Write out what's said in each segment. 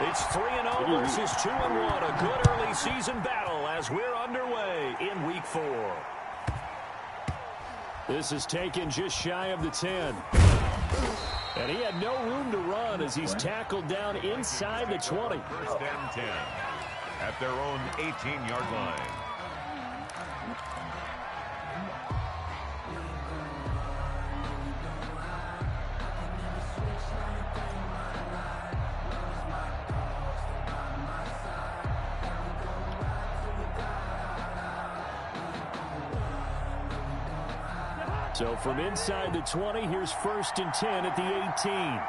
It's 3-0 versus 2-1. A good early season battle as we're underway in Week 4. This is taken just shy of the 10. And he had no room to run as he's tackled down inside the 20. First and 10 at their own 18-yard line. So from inside the 20, here's 1st and 10 at the 18.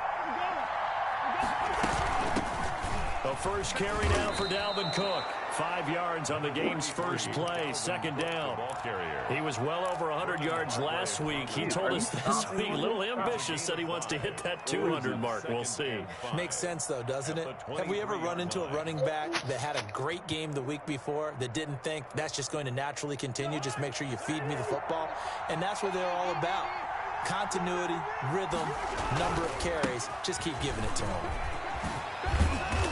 The first carry now for Dalvin Cook. 5 yards on the game's first play, 2nd down. He was well over 100 yards last week. He told us this week, a little ambitious, said he wants to hit that 200 mark. We'll see. Makes sense, though, doesn't it? Have we ever run into a running back that had a great game the week before that didn't think that's just going to naturally continue? Just make sure you feed me the football. And that's what they're all about. Continuity, rhythm, number of carries. Just keep giving it to him.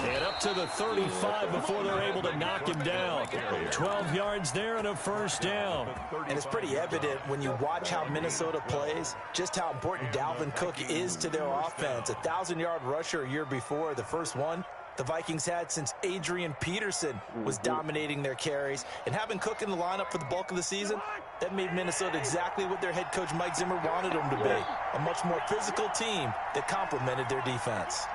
And up to the 35 before they're able to knock him down. 12 yards there and a first down. And it's pretty evident when you watch how Minnesota plays, just how important Dalvin Cook is to their offense. 1,000-yard rusher a year before, the first one the Vikings had since Adrian Peterson was dominating their carries. And having Cook in the lineup for the bulk of the season, that made Minnesota exactly what their head coach Mike Zimmer wanted them to be. A much more physical team that complemented their defense.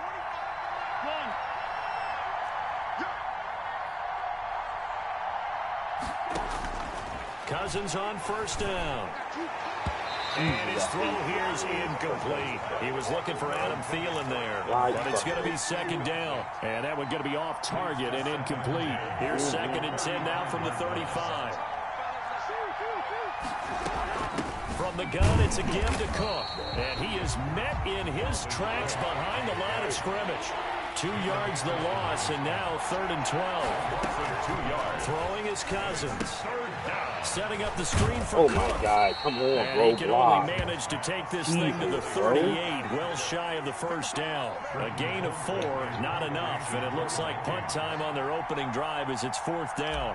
Cousins on first down. And his throw here is incomplete. He was looking for Adam Thielen there. But it's going to be 2nd down. And that one going to be off target and incomplete. Here's 2nd and 10 now from the 35. From the gun, it's again to Cook. And he is met in his tracks behind the line of scrimmage. 2 yards the loss, and now 3rd and 12. 2 yards. Throwing is Cousins. Setting up the screen for Cook. Oh, my God. Come on, and bro. he can only manage to take this thing to the 38, well shy of the first down. A gain of 4, not enough, and it looks like punt time on their opening drive as it's 4th down.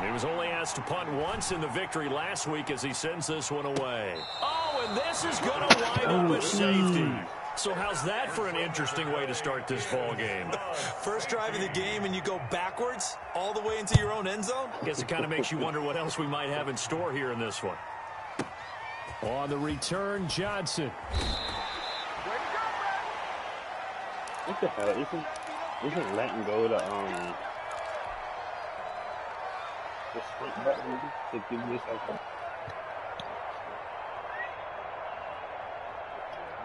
He was only asked to punt once in the victory last week as he sends this one away. Oh, and this is going to wind up with safety. So how's that for an interesting way to start this ball game? First drive of the game and you go backwards all the way into your own end zone? I guess it kind of makes you wonder what else we might have in store here in this one. On the return, Johnson. What the hell? Isn't letting go the sprint button to give yourself a...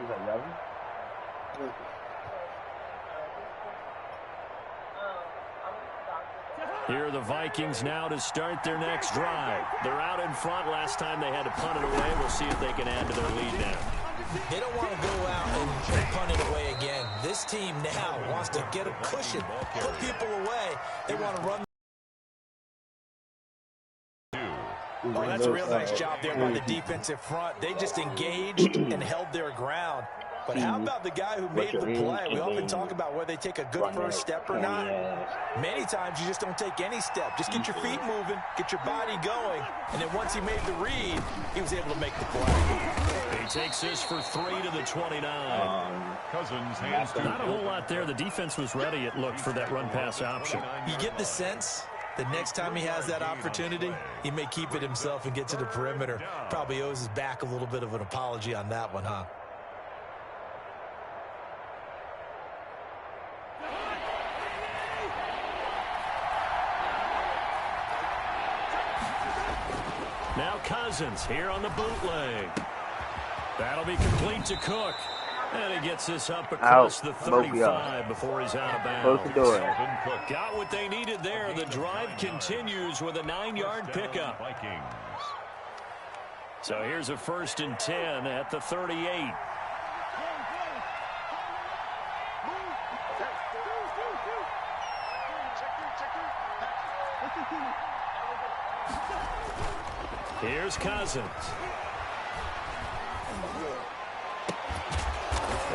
Is that Yahoo? Here are the Vikings now to start their next drive. They're out in front. Last time they had to punt it away. We'll see if they can add to their lead now. They don't want to go out and punt it away again. This team now wants to get a cushion, put people away. They want to run. Oh, that's a real nice job there by the defensive front. They just engaged and held their ground. But how about the guy who made the play? We often talk about whether they take a good first step or not. Many times you just don't take any step. Just get your feet moving, get your body going, and then once he made the read, he was able to make the play. He takes this for 3 to the 29. Cousins hands to Not a whole lot there. The defense was ready, it looked, for that run-pass option. You get the sense the next time he has that opportunity, he may keep it himself and get to the perimeter. Probably owes his back a little bit of an apology on that one, huh? Now Cousins here on the bootleg. That'll be complete to Cook. And he gets this up across the 35 before he's out of bounds. Got what they needed there. The drive continues with a 9-yard pickup. So here's a 1st and 10 at the 38. Here's Cousins.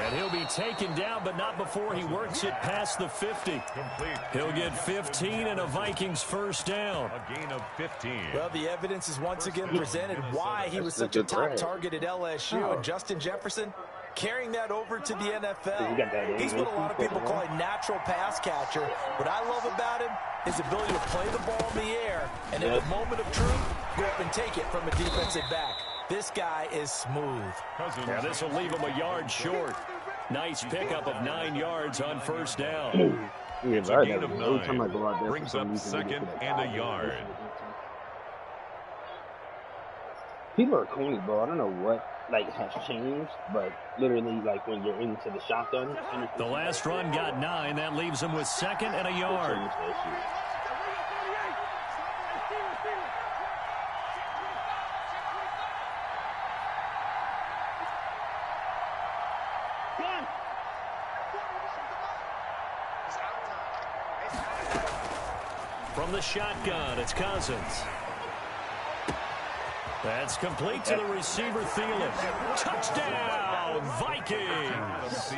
And he'll be taken down, but not before he works it past the 50. Complete. He'll get 15 and a Vikings first down. A gain of 15. Well, the evidence is once again presented why he was such a top target at LSU. And Justin Jefferson carrying that over to the NFL. He's what a lot of people call a natural pass catcher. What I love about him, his ability to play the ball in the air, and at the moment of truth, go up and take it from a defensive back. This guy is smooth. Yeah, this will leave him a yard short. Nice pickup of 9 yards on first down. It's a gain of 9. Brings up second and a yard. People are corny, bro. I don't know what has changed, but literally, when you're into the shotgun. The last run got 9. That leaves him with second and a yard. From the shotgun, it's Cousins. That's complete to the receiver, Thielen. Touchdown, Vikings!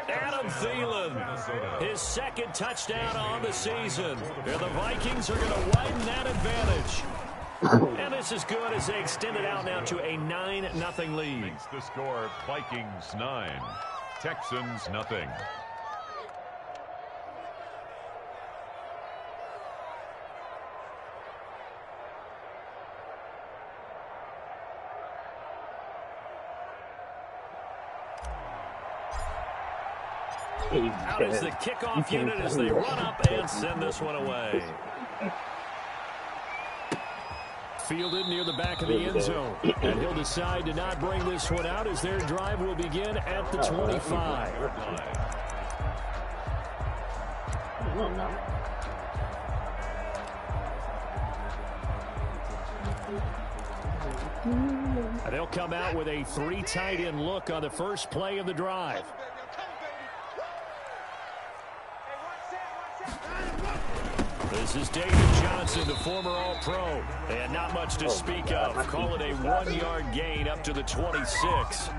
Adam Thielen, his second touchdown on the season. And the Vikings are going to widen that advantage. And this is good as they extend it out now to a 9-0 lead. Makes the score Vikings 9, Texans nothing. Out is the kickoff unit as they run up and send this one away. Fielded near the back of the end zone. And he'll decide to not bring this one out as their drive will begin at the 25. And they'll come out with a 3 tight end look on the first play of the drive. This is David Johnson, the former All-Pro. And not much to speak of. Call it a 1-yard gain up to the 26.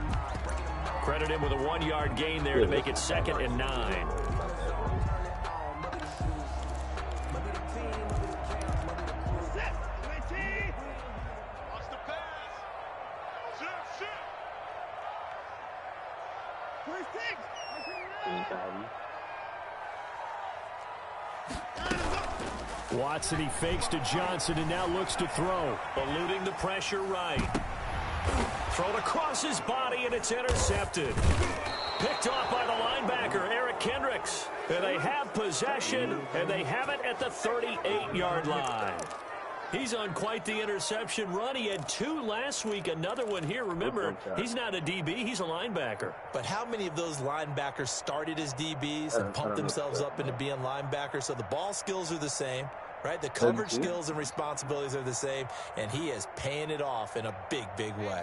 Credit him with a 1-yard gain there to make it 2nd and 9. Watson, he fakes to Johnson and now looks to throw. Eluding the pressure right. Thrown across his body and it's intercepted. Picked off by the linebacker, Eric Kendricks. And they have possession, and they have it at the 38-yard line. He's on quite the interception run. He had 2 last week, another one here. Remember, he's not a DB, he's a linebacker. But how many of those linebackers started as DBs and pumped themselves up into being linebackers? So the ball skills are the same, right? The coverage skills and responsibilities are the same, and he is paying it off in a big, big way.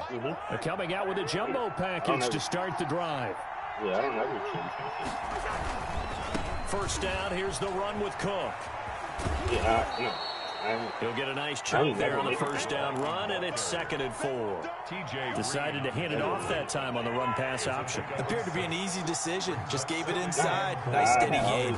They're coming out with a jumbo package to start the drive. Yeah, I don't know. First down, here's the run with Cook. Yeah, He'll get a nice chunk there on the first down run, and it's 2nd and 4. Decided to hand it off that time on the run-pass option. Appeared to be an easy decision. Just gave it inside. Nice steady gain.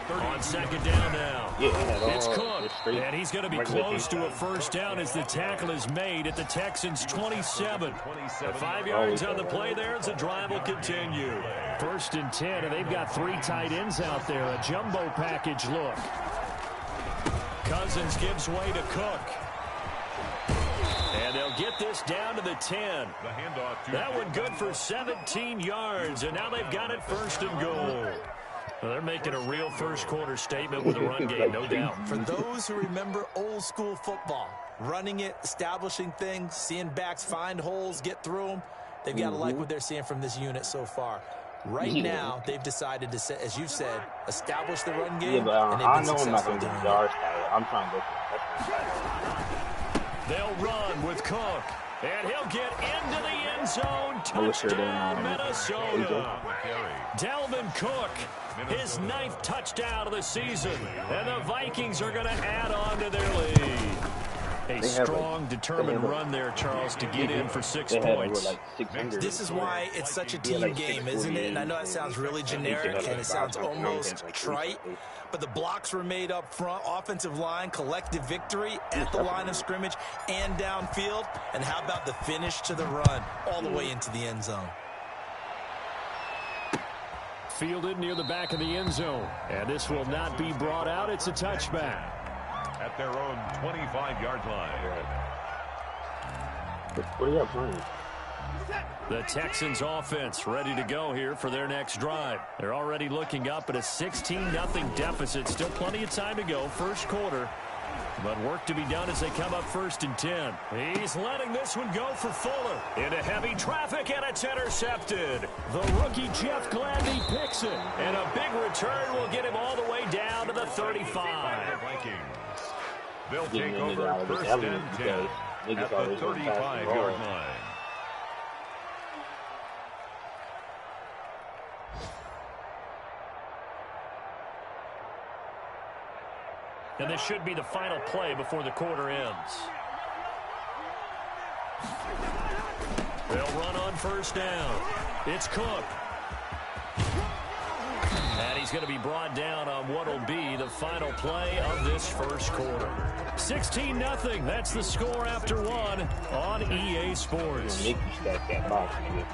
On 2nd down now. It's Cook, and he's going to be close to a first down as the tackle is made at the Texans' 27. 5 yards on the play there as the drive will continue. 1st and 10, and they've got 3 tight ends out there. A jumbo package look. Cousins gives way to Cook. And they'll get this down to the 10. That one good for 17 yards, and now they've got it 1st and goal. Well, they're making a real first-quarter statement with a run game, no doubt. For those who remember old-school football, running it, establishing things, seeing backs find holes, get through them, they've got to like what they're seeing from this unit so far. Right now, they've decided to, as you said, establish the run game, and they've been successful doing it. I'm trying to go. They'll run with Cook, and he'll get into the end zone. Touchdown, Minnesota. Dalvin Cook, his 9th touchdown of the season, and the Vikings are going to add on to their lead. A strong, determined run there, Charles, to get in for 6 points. Like 600. This is why it's such a team game, isn't it? And I know that sounds really generic and it sounds almost trite, but the blocks were made up front, offensive line, collective victory at the line of scrimmage and downfield. And how about the finish to the run all the way into the end zone? Fielded near the back of the end zone. And this will not be brought out. It's a touchback. At their own 25-yard line. What are y'all playing? The Texans offense ready to go here for their next drive. They're already looking up at a 16-0 deficit. Still plenty of time to go. First quarter. But work to be done as they come up 1st and 10. He's letting this one go for Fuller. Into heavy traffic, and it's intercepted. The rookie Jeff Gladney picks it. And a big return will get him all the way down to the 35. They'll take over 1st and 10 at the 35-yard line. And this should be the final play before the quarter ends. They'll run on 1st down. It's Cook. And he's going to be brought down on what will be the final play of this first quarter. 16-0. That's the score after 1 on EA Sports. Make you stack that box, nigga.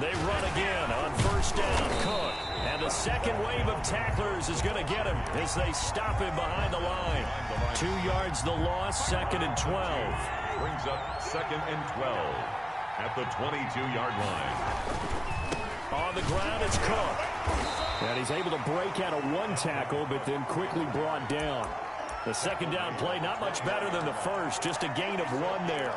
They run again on 1st down. Cook. And the second wave of tacklers is going to get him as they stop him behind the line. 2 yards the loss, 2nd and 12. Brings up 2nd and 12 at the 22-yard line. On the ground, it's Cook. And he's able to break out of 1 tackle, but then quickly brought down. The 2nd down play, not much better than the first. Just a gain of 1 there.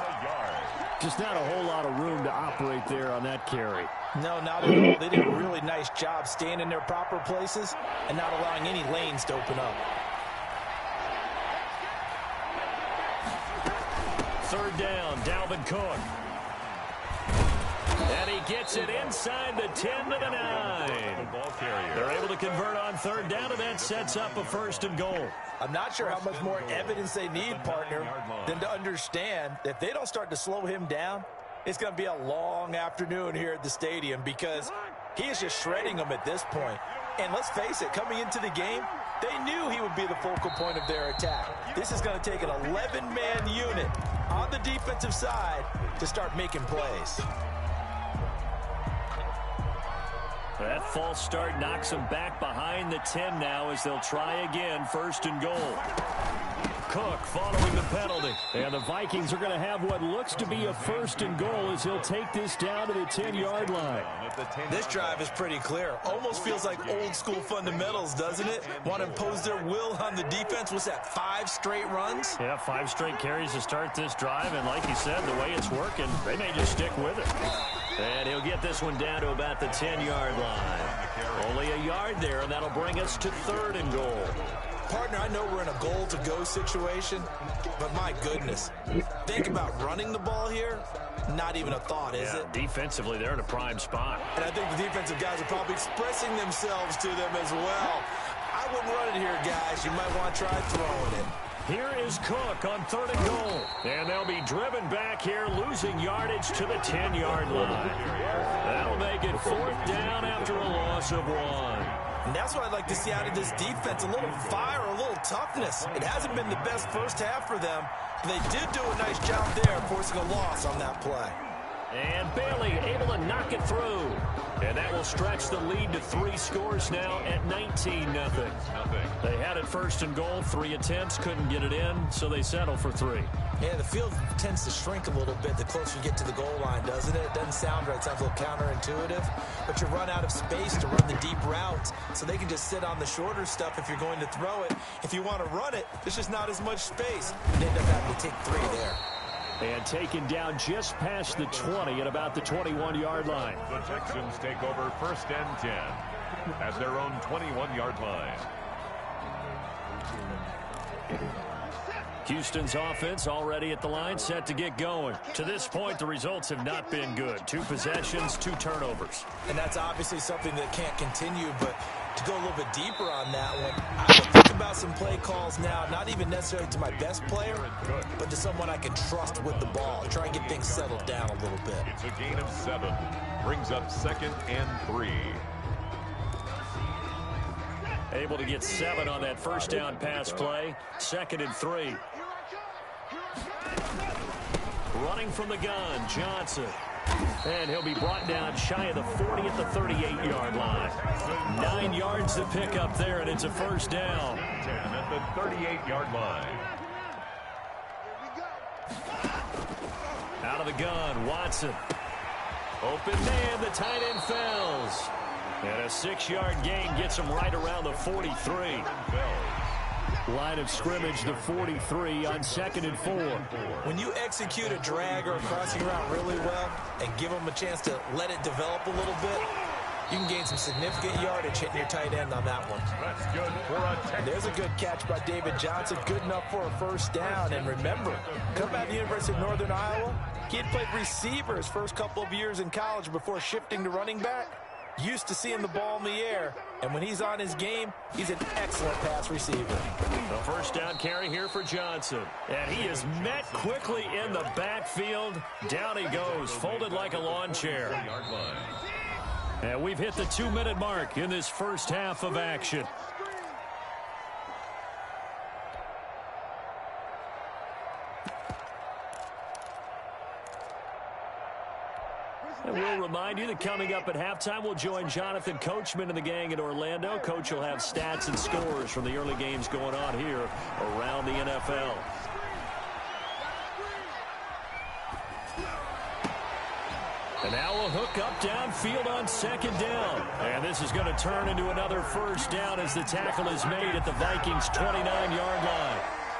Just not a whole lot of room to operate there on that carry. No, not at all. They did a really nice job staying in their proper places and not allowing any lanes to open up. 3rd down, Dalvin Cook. And he gets it inside the 10 to the 9. They're able to convert on 3rd down, and that sets up a 1st and goal. I'm not sure how much more evidence they need, partner, than to understand that if they don't start to slow him down, it's going to be a long afternoon here at the stadium because he is just shredding them at this point. And let's face it, coming into the game, they knew he would be the focal point of their attack. This is going to take an 11-man unit on the defensive side to start making plays. That false start knocks them back behind the 10 now as they'll try again, 1st and goal. Cook following the penalty. And the Vikings are going to have what looks to be a 1st and goal as he'll take this down to the 10-yard line. This drive is pretty clear. Almost feels like old school fundamentals, doesn't it? Want to impose their will on the defense. What's that, 5 straight runs? Yeah, 5 straight carries to start this drive. And like you said, the way it's working, they may just stick with it. And he'll get this one down to about the 10-yard line. Only a yard there, and that'll bring us to 3rd and goal. Partner, I know we're in a goal-to-go situation, but my goodness. Think about running the ball here. Not even a thought, is it? Defensively, they're in a prime spot. And I think the defensive guys are probably expressing themselves to them as well. I wouldn't run it here, guys. You might want to try throwing it. Here is Cook on 3rd and goal. And they'll be driven back here, losing yardage to the 10-yard line. That'll make it 4th down after a loss of 1. And that's what I'd like to see out of this defense, a little fire, a little toughness. It hasn't been the best first half for them, but they did do a nice job there, forcing a loss on that play. And Bailey able to knock it through. And that will stretch the lead to 3 scores now at 19-0. They had it 1st and goal, 3 attempts, couldn't get it in, so they settle for 3. Yeah, the field tends to shrink a little bit the closer you get to the goal line, doesn't it? It doesn't sound right. It sounds a little counterintuitive. But you run out of space to run the deep routes, so they can just sit on the shorter stuff if you're going to throw it. If you want to run it, there's just not as much space. They end up having to take 3 there. And taken down just past the 20 at about the 21-yard line. The Texans take over 1st and 10 at their own 21-yard line. Houston's offense already at the line, set to get going. To this point, the results have not been good. 2 possessions, 2 turnovers. And that's obviously something that can't continue, but To go a little bit deeper on that one, I would think about some play calls now, not even necessarily to my best player, but to someone I can trust with the ball. Try and get things settled down a little bit. It's a gain of 7. Brings up 2nd and 3. Able to get 7 on that first down pass play. 2nd and 3. Running from the gun, Johnson. And he'll be brought down shy of the 40 at the 38-yard line. 9 yards to pick up there, and it's a first down. 10 at the 38-yard line. Out of the gun, Watson. Open man, the tight end fails. And a 6-yard gain gets him right around the 43. Line of scrimmage, the 43 on 2nd and 4. When you execute a drag or a crossing route really well and give them a chance to let it develop a little bit, you can gain some significant yardage hitting your tight end on that one. That's good for a touchdown. There's a good catch by David Johnson, good enough for a first down. And remember, coming out of the University of Northern Iowa, he had played receiver his first couple of years in college before shifting to running back. Used to seeing the ball in the air, and when he's on his game, he's an excellent pass receiver. The first down carry here for Johnson. And he is met quickly in the backfield. Down he goes, folded like a lawn chair. And we've hit the 2-minute mark in this first half of action. And we'll remind you that coming up at halftime, we'll join Jonathan Coachman and the gang in Orlando. Coach will have stats and scores from the early games going on here around the NFL. And now a hook up downfield on 2nd down. And this is going to turn into another first down as the tackle is made at the Vikings' 29-yard line.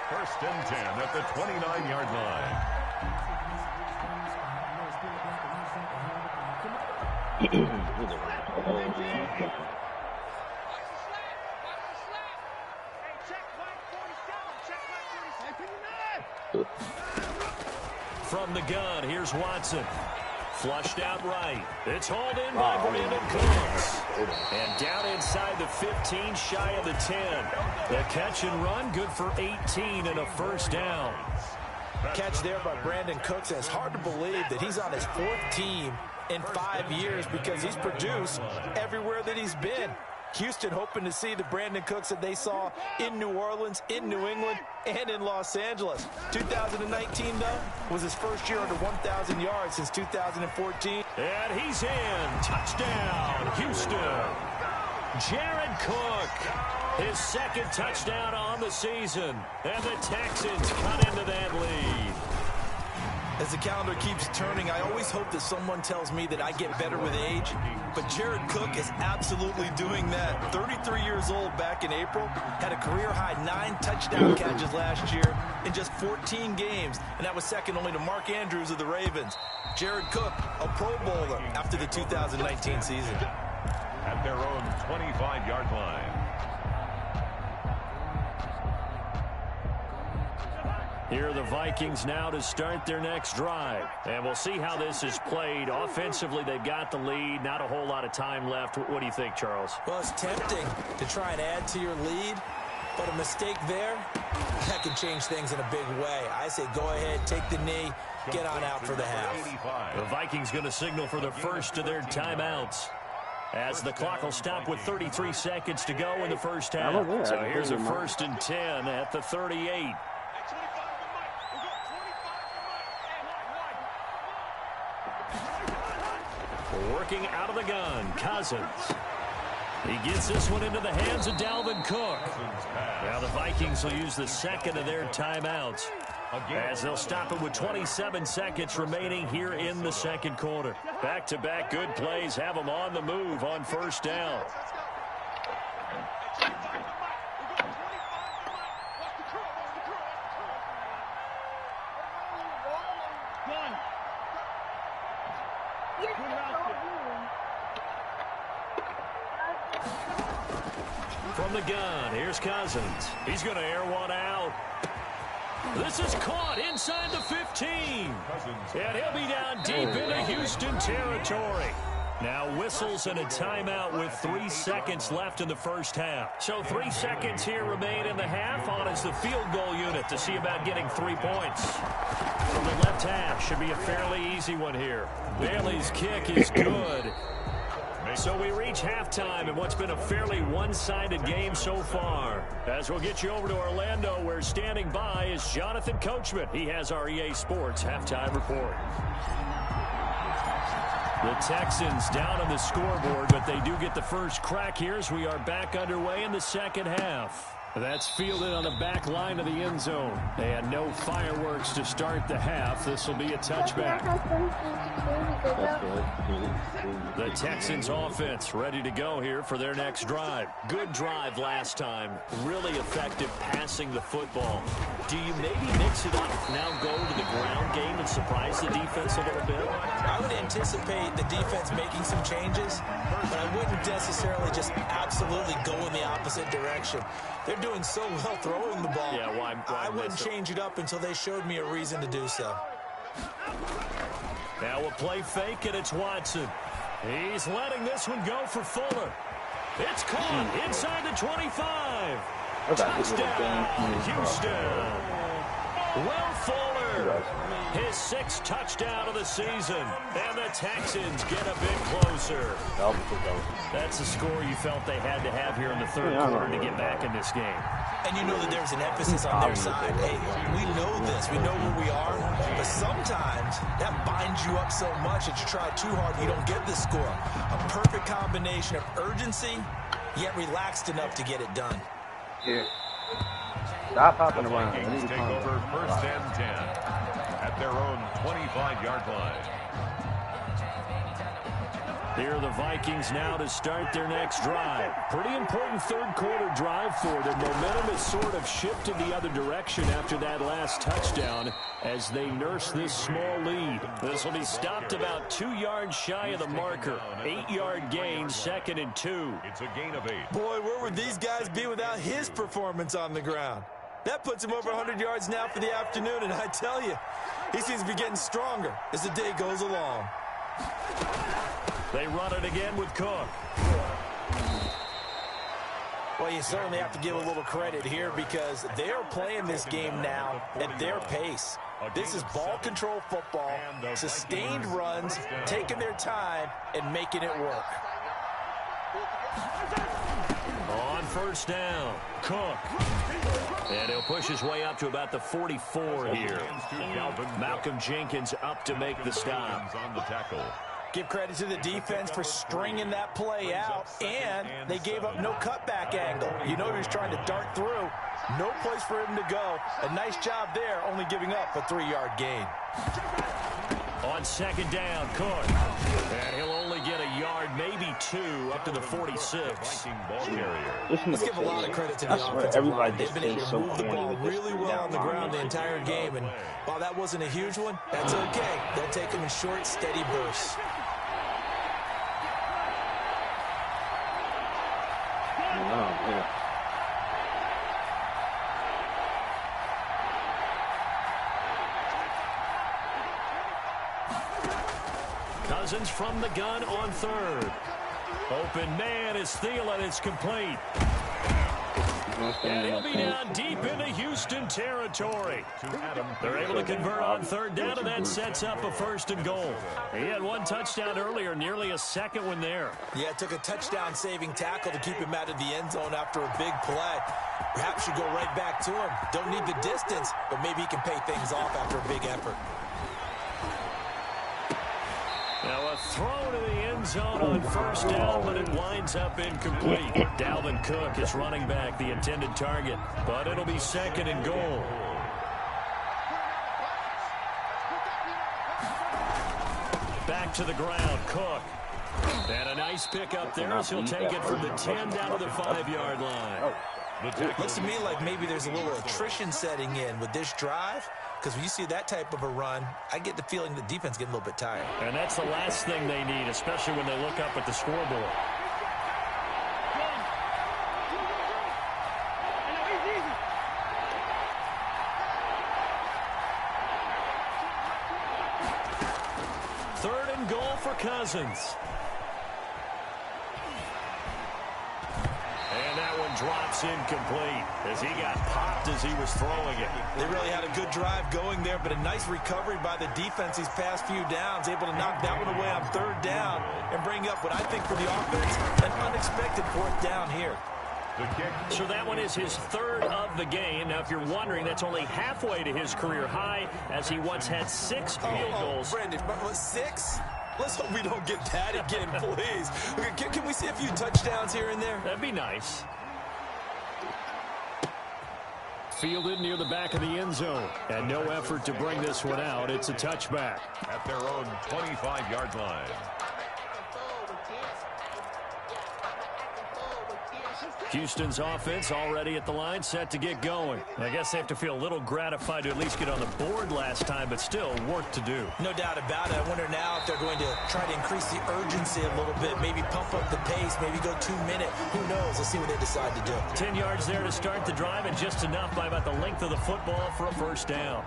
1st and 10 at the 29-yard line. From the gun, here's Watson. Flushed out right. It's hauled in by Brandon Cooks. And down inside the 15, shy of the 10. The catch and run, good for 18 and a first down. Catch there by Brandon Cooks. And it's hard to believe that he's on his 4th team in 5 years because he's produced everywhere that he's been. Houston hoping to see the Brandon Cooks that they saw in New Orleans, in New England, and in Los Angeles. 2019, though, was his first year under 1,000 yards since 2014. And he's in. Touchdown, Houston. Jared Cook, his 2nd touchdown on the season. And the Texans cut into that lead. As the calendar keeps turning, I always hope that someone tells me that I get better with age. But Jared Cook is absolutely doing that. 33 years old back in April. Had a career-high 9 touchdown catches last year in just 14 games. And that was second only to Mark Andrews of the Ravens. Jared Cook, a Pro Bowler after the 2019 season. At their own 25-yard line. Here are the Vikings now to start their next drive. And we'll see how this is played. Offensively, they've got the lead. Not a whole lot of time left. What do you think, Charles? Well, it's tempting to try and add to your lead. But a mistake there, that can change things in a big way. I say go ahead, take the knee, get on out for the half. The Vikings going to signal for the first of their timeouts, as the clock will stop with 33 seconds to go in the first half. So here's a 1st and 10 at the 38. Working out of the gun, Cousins. He gets this one into the hands of Dalvin Cook. Now the Vikings will use the 2nd of their timeouts, as they'll stop it with 27 seconds remaining here in the 2nd quarter. Back-to-back good plays have them on the move on first down. From the gun, here's Cousins. He's going to air one out. This is caught inside the 15. And he'll be down deep into Houston territory. Now whistles and a timeout with 3 seconds left in the first half. So 3 seconds here remain in the half. On is the field goal unit to see about getting 3 points. From the left half, should be a fairly easy one here. Bailey's kick is good. So we reach halftime in what's been a fairly one-sided game so far. As we'll get you over to Orlando, where standing by is Jonathan Coachman. He has our EA Sports halftime report. The Texans down on the scoreboard, but they do get the first crack here as we are back underway in the second half. That's fielded on the back line of the end zone. And no fireworks to start the half. This will be a touchback. The Texans offense ready to go here for their next drive. Good drive last time. Really effective passing the football. Do you maybe mix it up, now go to the ground game and surprise the defense a little bit? I would anticipate the defense making some changes, but I wouldn't necessarily just absolutely go in the opposite direction. They're doing so well throwing the ball. Yeah, why I wouldn't change it up until they showed me a reason to do so. Now a play fake, and it's Watson. He's letting this one go for Fuller. It's caught inside the 25. Touchdown, Houston. Will Fuller, his 6th touchdown of the season, and the Texans get a bit closer. That's the score you felt they had to have here in the third quarter to get back in this game. And you know that there's an emphasis on their side. Hey, we know this. We know where we are. But sometimes that binds you up so much that you try too hard, you don't get the score. A perfect combination of urgency, yet relaxed enough to get it done. Yeah. Stop hopping around. Vikings take over first and 10 at their own 25-yard line. Here are the Vikings now to start their next drive. Pretty important third quarter drive for them. Momentum has sort of shifted the other direction after that last touchdown as they nurse this small lead. This will be stopped about 2 yards shy of the marker. 8-yard gain, 2nd and 2. It's a gain of 8. Boy, where would these guys be without his performance on the ground? That puts him over 100 yards now for the afternoon, and I tell you, he seems to be getting stronger as the day goes along. They run it again with Cook. Well, you certainly have to give a little credit here because they're playing this game now at their pace. This is ball control football, sustained runs, taking their time, and making it work. On first down, Cook. And he'll push his way up to about the 44 here. Malcolm Jenkins up to make the stop. On the tackle. Give credit to the defense for stringing that play out, and they gave up no cutback angle. You know he was trying to dart through. No place for him to go. A nice job there, only giving up a 3-yard gain. On second down, Cook. And he'll only get a yard, maybe 2, up to the 46. Let's give a lot of credit to the offensive line. They've been able to move the ball really well on the ground the entire game, and while that wasn't a huge one, that's okay. They'll take them in short, steady bursts. Cousins from the gun on third. Open man is Thielen. It's complete. And he'll be down deep into Houston territory. They're able to convert on third down, and that sets up a 1st and goal. He had 1 touchdown earlier, nearly a 2nd one there. Yeah, it took a touchdown-saving tackle to keep him out of the end zone after a big play. Perhaps you go right back to him. Don't need the distance, but maybe he can pay things off after a big effort. Now a throw to the end zone on first down, but it winds up incomplete. Dalvin Cook is running back, the intended target, but it'll be 2nd and goal. Back to the ground, Cook. And a nice pick up there as he'll take it from the 10 down to the 5-yard line. Looks to me like maybe there's a little attrition setting in with this drive. Because when you see that type of a run, I get the feeling the defense getting a little bit tired. And that's the last thing they need, especially when they look up at the scoreboard. Third and goal for Cousins. that one drops incomplete as he got popped as he was throwing it. They really had a good drive going there, but a nice recovery by the defense these past few downs, able to knock that one away on third down and bring up what I think for the offense, an unexpected fourth down here. So that one is his third of the game. Now, if you're wondering, that's only halfway to his career high, as he once had 6 field goals. Brandon, 6? Let's hope we don't get that again, please. Can we see a few touchdowns here and there? That'd be nice. Fielded near the back of the end zone. And no effort to bring this one out. It's a touchback. At their own 25-yard line. Houston's offense already at the line, set to get going. I guess they have to feel a little gratified to at least get on the board last time, but still work to do. No doubt about it. I wonder now if they're going to try to increase the urgency a little bit, maybe pump up the pace, maybe go 2-minute. Who knows? Let's see what they decide to do. 10 yards there to start the drive, and just enough by about the length of the football for a first down.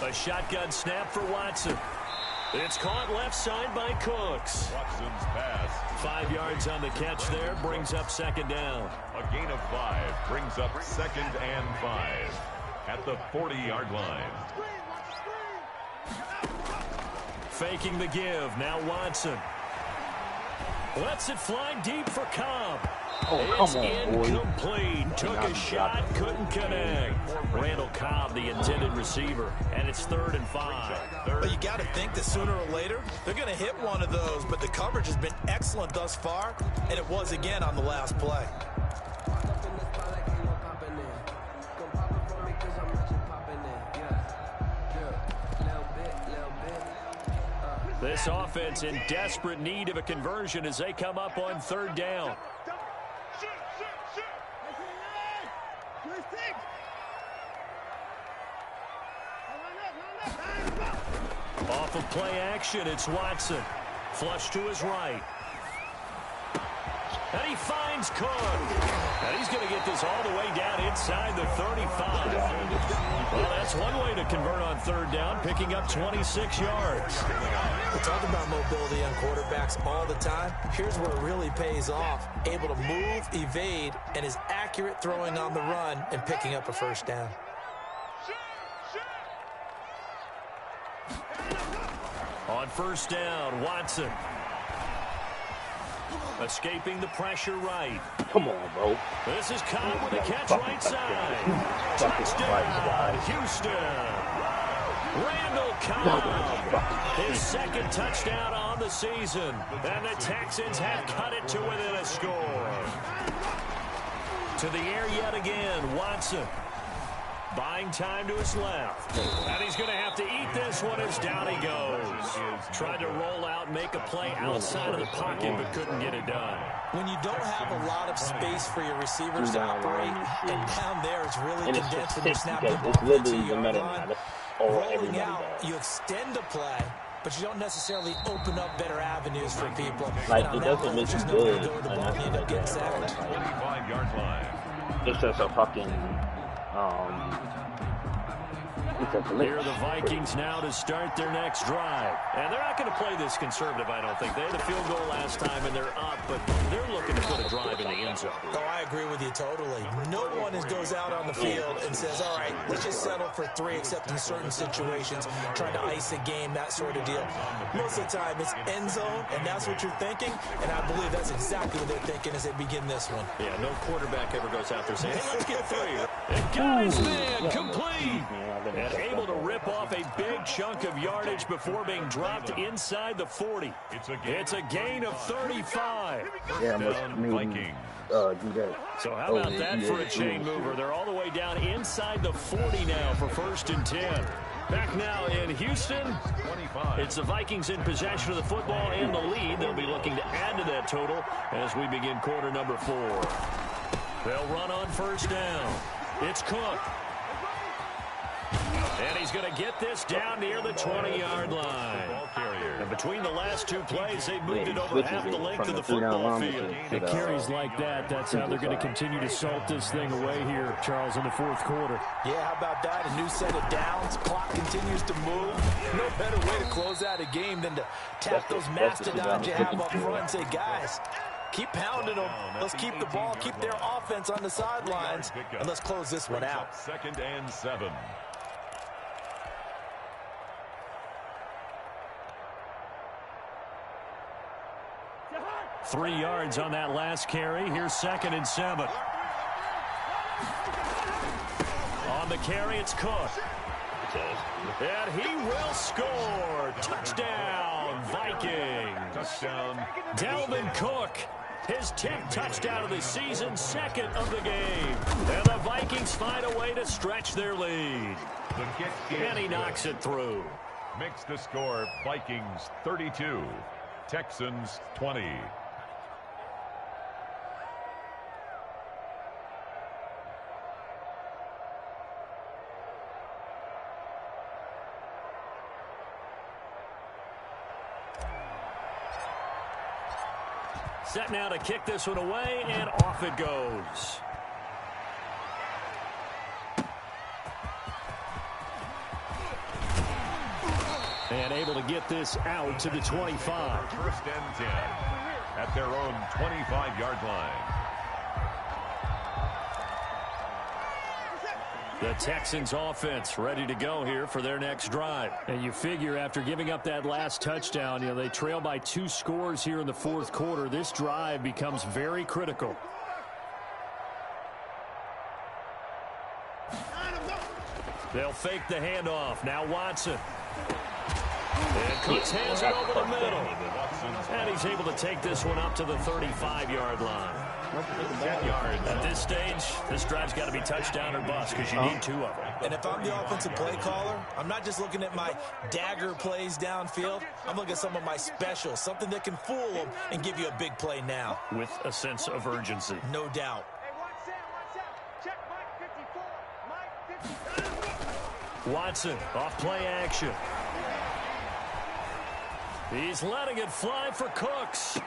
A shotgun snap for Watson. It's caught left side by Cooks. Watson's pass. 5 yards on the catch there, brings up second down. A gain of 5 brings up 2nd and 5 at the 40-yard line. Faking the give, now Watson. Lets it fly deep for Cobb. Oh, It's come on, incomplete. boy. Took a shot, couldn't connect. Randall Cobb, the intended receiver, and it's 3rd and 5. But you got to think that sooner or later, they're going to hit one of those, but the coverage has been excellent thus far, and it was again on the last play. This offense in desperate need of a conversion as they come up on 3rd down. Off of play action, it's Watson. Flush to his right. And he finds Cook. And he's going to get this all the way down inside the 35. Well, that's one way to convert on 3rd down, picking up 26 yards. We talk about mobility on quarterbacks all the time. Here's where it really pays off. Able to move, evade, and is accurate throwing on the run and picking up a first down. On 1st down, Watson. Escaping the pressure right. Come on, bro. This is Cobb with a catch right side. Touchdown, Houston. Randall Cobb. His 2nd touchdown on the season. And the Texans have cut it to within a score. To the air yet again, Watson. Buying time to his left. And he's going to have to eat this one as down he goes. Tried to roll out, make a play outside of the pocket, but couldn't get it done. When you don't have a lot of space for your receivers to operate, and down there it's really condensed when you snap the ball to the yard line. Rolling out, you extend the play, but you don't necessarily open up better avenues for people. Like, it doesn't make you good. You end up getting sacked. 25-yard line. It's just a fucking, Here are the Vikings now to start their next drive. And they're not going to play this conservative, I don't think. They had a field goal last time, and they're up, but they're looking to put a drive in the end zone. Oh, I agree with you totally. No one goes out on the field and says, all right, let's just settle for 3, except in certain situations, trying to ice a game, that sort of deal. Most of the time, it's end zone, and that's what you're thinking, and I believe that's exactly what they're thinking as they begin this one. Yeah, no quarterback ever goes out there saying, hey, let's get 3. And got his man complete. And able to rip off a big chunk of yardage before being dropped inside the 40. It's a gain of 35. Yeah, maybe do that. So how about that for a chain mover? They're all the way down inside the 40 now for 1st and 10. Back now in Houston, 25. it's the Vikings in possession of the football and the lead. They'll be looking to add to that total as we begin quarter number 4. They'll run on 1st down. It's Cook. And he's going to get this down near the 20-yard line. And between the last two plays, they moved it over half the length of the football field. It carries like that. That's how they're going to continue to salt this thing away here, Charles, in the fourth quarter. Yeah, how about that? A new set of downs. Clock continues to move. No better way to close out a game than to tap those mastodons you have up front and say, guys, keep pounding them. Let's keep the ball, keep their offense on the sidelines, and let's close this one out. 2nd and 7. Three yards on that last carry. Here's 2nd and 7. On the carry, it's Cook. And he will score. Touchdown, Vikings. Touchdown. Dalvin Cook, his 10th touchdown of the season, 2nd of the game. And the Vikings find a way to stretch their lead. And he knocks it through. Makes the score Vikings 32, Texans 20. Set now to kick this one away, and off it goes. And able to get this out to the 25. 1st and 10 at their own 25-yard line. The Texans offense ready to go here for their next drive. And you figure after giving up that last touchdown, they trail by 2 scores here in the fourth quarter. This drive becomes very critical. They'll fake the handoff. Now Watson. And Cooks hands it over the middle. And he's able to take this one up to the 35-yard line. 10 yards. At this stage, this drive's got to be touchdown or bust because you need 2 of them. And if I'm the offensive play caller, I'm not just looking at my dagger plays downfield. I'm looking at some of my specials, something that can fool them and give you a big play now. With a sense of urgency. No doubt. Watson, off play action. He's letting it fly for Cooks.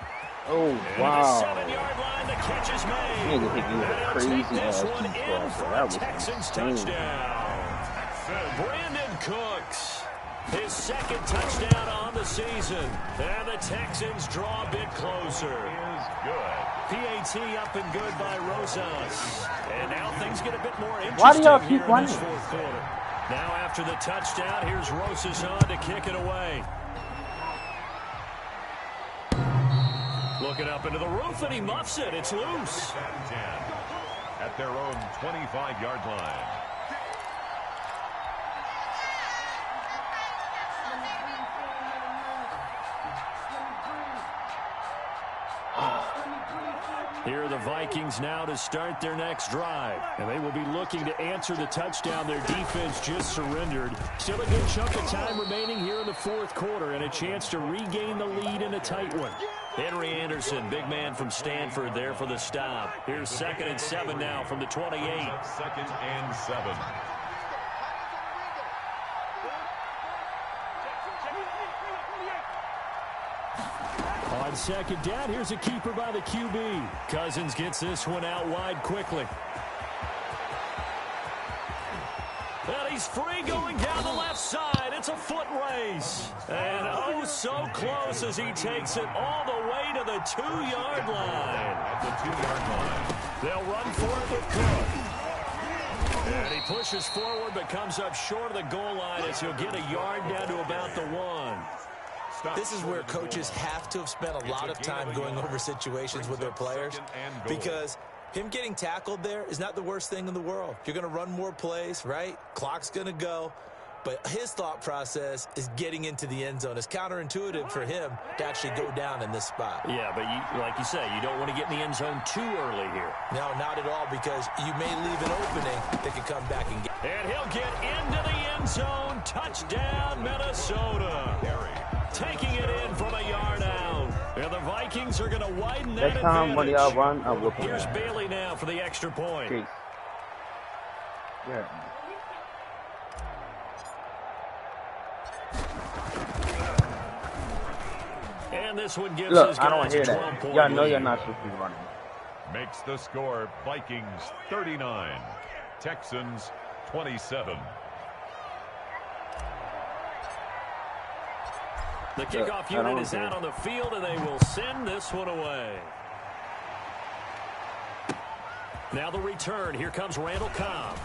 Oh, And wow. the 7-yard line, the catch is made. Nigga hit me with a And crazy take this ass one deep in ball, for bro. a That was Texans insane. touchdown. Brandon Cooks, his 2nd touchdown on the season. And the Texans draw a bit closer. Is good. PAT up and good by Rosas. And now things get a bit more interesting Why do y'all here keep in this running? fourth quarter. Now after the touchdown, here's Rosas on to kick it away. Looking up into the roof, and he muffs it. It's loose. 10 at their own 25-yard line. Here are the Vikings now to start their next drive. And they will be looking to answer the touchdown their defense just surrendered. Still a good chunk of time remaining here in the fourth quarter and a chance to regain the lead in a tight one. Henry Anderson, big man from Stanford there for the stop. Here's 2nd and 7 now from the 28. 2nd and 7. On 2nd down, here's a keeper by the QB. Cousins gets this one out wide quickly. And he's free going down the left side. It's a foot race. And oh, so close as he takes it all the way to the 2-yard line. At the 2-yard line. They'll run for it with Cook. And he pushes forward but comes up short of the goal line as he'll get a yard down to about the 1. This is where coaches have to have spent a lot of time going over situations with their players, because him getting tackled there is not the worst thing in the world. You're going to run more plays, right? Clock's going to go. But his thought process is getting into the end zone. It's counterintuitive for him to actually go down in this spot. Yeah, but like you say, you don't want to get in the end zone too early here. No, not at all, because you may leave an opening that can come back and get. And he'll get into the end zone. Touchdown, Minnesota. Taking it in from a yard out. And the Vikings are going to widen that Next time one of y'all advantage. run, I'm looking Here's at Bailey now for the extra point. it. Yeah. And this one gives Look, his I don't guys hear a that. 12-point Y'all know lead. you're not supposed to be running. Makes the score Vikings 39, Texans 27. The kickoff unit is out on the field, and they will send this one away. Now the return. Here comes Randall Cobb.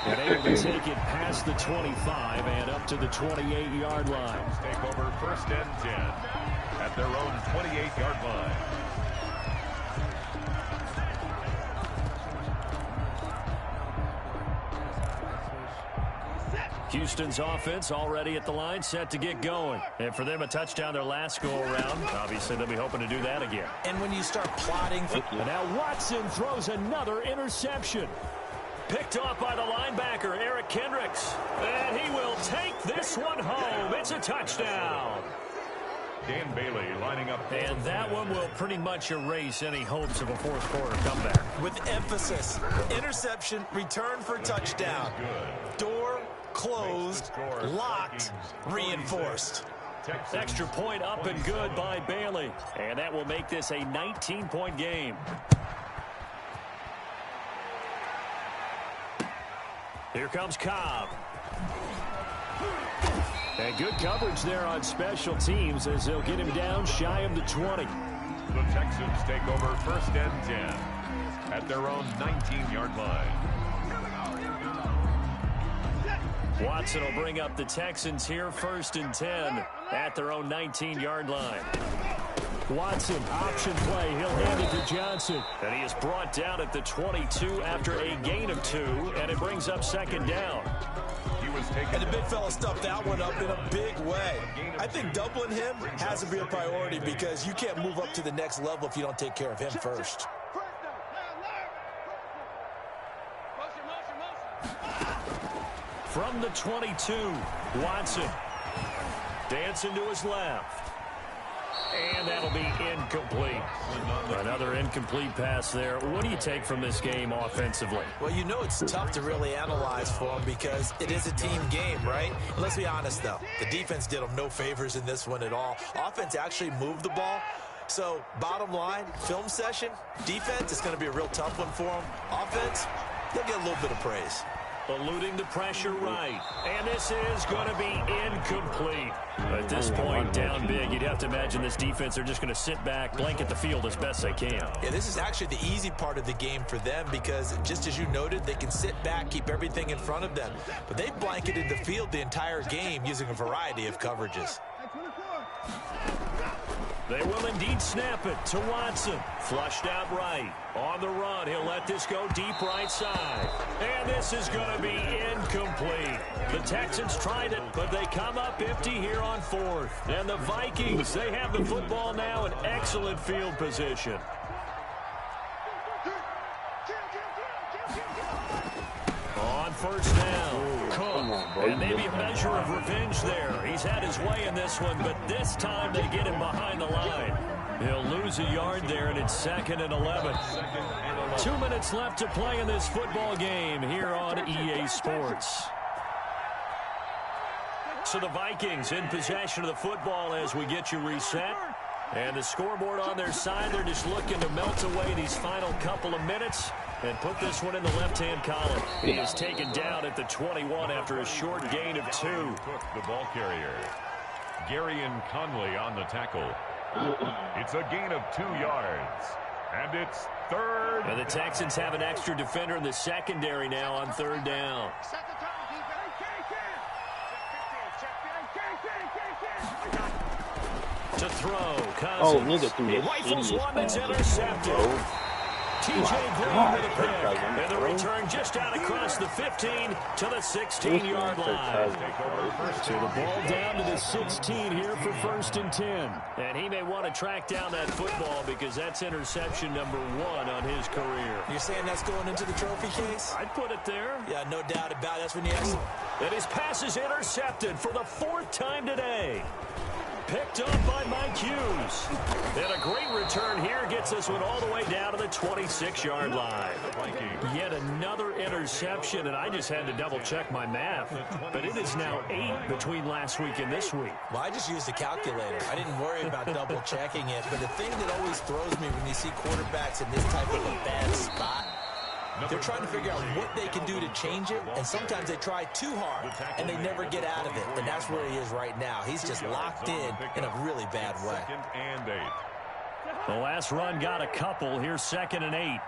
And able to take it past the 25 and up to the 28-yard line. Take over 1st and 10 at their own 28-yard line. Houston's offense already at the line, set to get going. And for them, a touchdown their last go-around. Obviously, they'll be hoping to do that again. And when you start plotting... And now Watson throws another interception. Picked off by the linebacker, Eric Kendricks. And he will take this one home. It's a touchdown. Dan Bailey lining up. And that one will pretty much erase any hopes of a fourth-quarter comeback. With emphasis, interception, return for touchdown. Door closed, locked, reinforced. Extra point up and good by Bailey. And that will make this a 19-point game. Here comes Cobb. And good coverage there on special teams as they'll get him down shy of the 20. The Texans take over 1st and 10 at their own 19-yard line. Watson will bring up the Texans here 1st and 10 at their own 19-yard line. Watson, option play. He'll hand it to Johnson. And he is brought down at the 22 after a gain of 2, and it brings up 2nd down. He was taken. And the big fella stuffed that one up in a big way. I think doubling him has to be a priority because you can't move up to the next level if you don't take care of him first. From the 22, Watson. Dancing to his left. And that'll be incomplete. Another incomplete pass there. What do you take from this game offensively? Well, you know it's tough to really analyze for them because it is a team game, right? Let's be honest, though. The defense did them no favors in this one at all. Offense actually moved the ball. So, bottom line, film session, defense is going to be a real tough one for them. Offense, they'll get a little bit of praise. Eluding the pressure right. And this is going to be incomplete. At this point, down big, you'd have to imagine this defense are just going to sit back, blanket the field as best they can. Yeah, this is actually the easy part of the game for them because, just as you noted, they can sit back, keep everything in front of them. But they've blanketed the field the entire game using a variety of coverages. They will indeed snap it to Watson. Flushed out right. On the run, he'll let this go deep right side. And this is going to be incomplete. The Texans tried it, but they come up empty here on 4th. And the Vikings, they have the football now in excellent field position. On 1st down, Cook. And maybe a measure of revenge there. He's had his way in this one, but this time they get him behind the line. He'll lose a yard there, and it's 2nd and 11. 2 minutes left to play in this football game here on EA Sports. So the Vikings in possession of the football as we get you reset. And the scoreboard on their side, they're just looking to melt away these final couple of minutes and put this one in the left-hand column. He is taken down at the 21 after a short gain of 2. Took the ball carrier. Garyon Conley on the tackle. It's a gain of 2 yards. And it's 3rd. And the Texans have an extra defender in the secondary now on 3rd down. To throw, Cousins. Nigga threw this Rifles idiot one that's pass. intercepted. TJ Green with a pick. And the bro. return just out across the 15 to the 16-yard line. So the ball down to the 16 here for 1st and 10. And he may want to track down that football because that's interception number 1 on his career. You're saying that's going into the trophy case? I'd put it there. Yeah, no doubt about it. That's when you ask. And his pass is intercepted for the 4th time today. picked up by Mike Hughes. And a great return here gets this one all the way down to the 26-yard line. Yet another interception, and I just had to double-check my math. But it is now 8 between last week and this week. Well, I just used a calculator. I didn't worry about double-checking it. But the thing that always throws me when you see quarterbacks in this type of a bad spot, they're trying to figure out what they can do to change it, and sometimes they try too hard, and they never get out of it. And that's where he is right now. He's just locked in a really bad way. The last run got a couple. Here's 2nd and 8.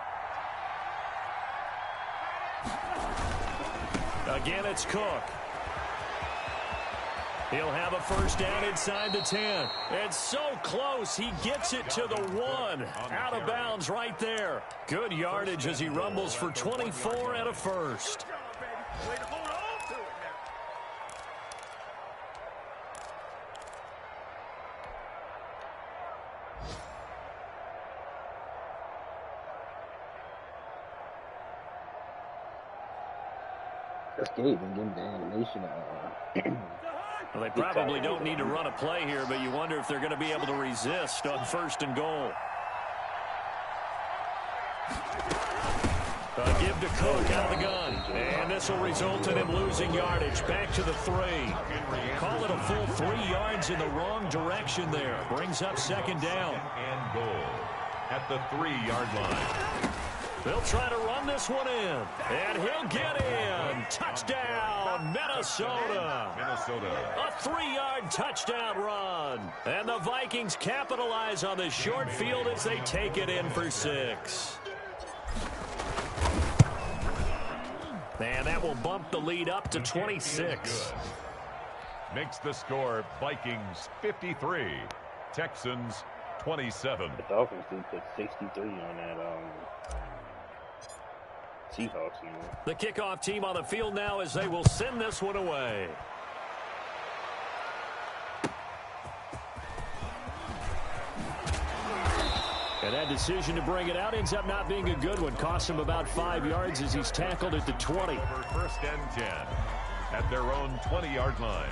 Again, it's Cook. He'll have a first down inside the 10. It's so close, he gets it to the 1. Out of bounds right there. Good yardage as he rumbles for 24 and a first. Let's get it and give the animation. Well, they probably don't need to run a play here, but you wonder if they're going to be able to resist on 1st and goal. A give to Cook out of the gun. And this will result in him losing yardage. Back to the 3. Call it a full 3 yards in the wrong direction there. Brings up 2nd down. And goal at the 3-yard line. They'll try to run this one in. And he'll get in. Touchdown, Minnesota. A 3-yard touchdown run. And the Vikings capitalize on the short field as they take it in for 6. And that will bump the lead up to 26. Makes the score Vikings 53, Texans 27. The Dolphins did put 63 on that Seahawks. You know. The kickoff team on the field now as they will send this one away. And that decision to bring it out ends up not being a good one. Costs him about 5 yards as he's tackled at the 20. Over 1st and 10 at their own 20-yard line.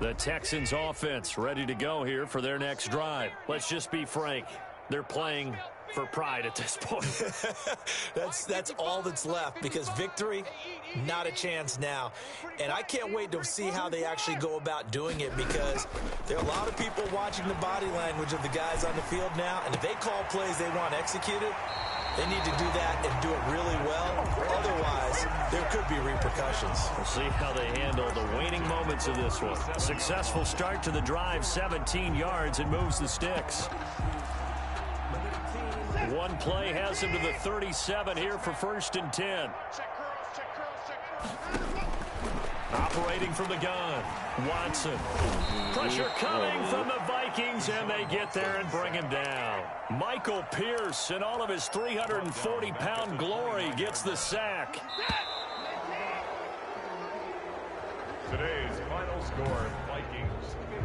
The Texans offense ready to go here for their next drive. Let's just be frank. They're playing for pride at this point. That's all that's left, because victory, not a chance now. And I can't wait to see how they actually go about doing it, because there are a lot of people watching the body language of the guys on the field now, and if they call plays they want executed, they need to do that and do it really well. Otherwise, there could be repercussions. We'll see how they handle the waning moments of this one. Successful start to the drive, 17 yards, and moves the sticks. One play has him to the 37 here for 1st and 10. Operating from the gun, Watson. Pressure coming from the Vikings, and they get there and bring him down. Michael Pierce, in all of his 340-pound glory, gets the sack. Today's final score, Vikings 53.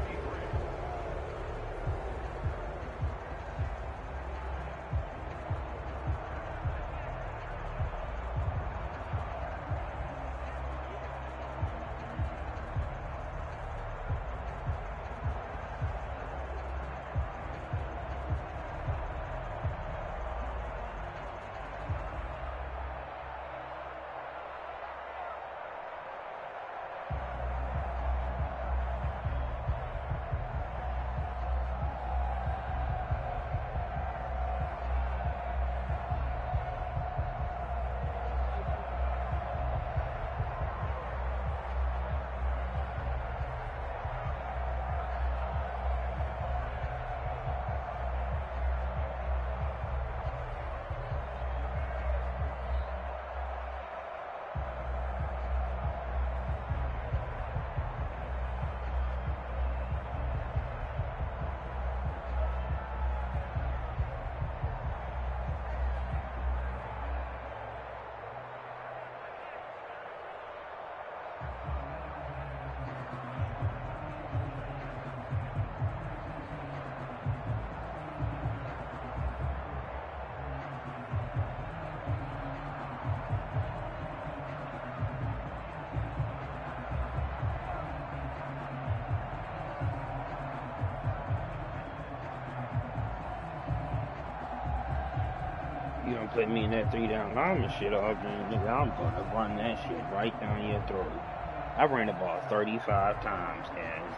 put me in that 3-down lineman shit all game, nigga, I'm gonna run that shit right down your throat. I ran the ball 35 times, guys.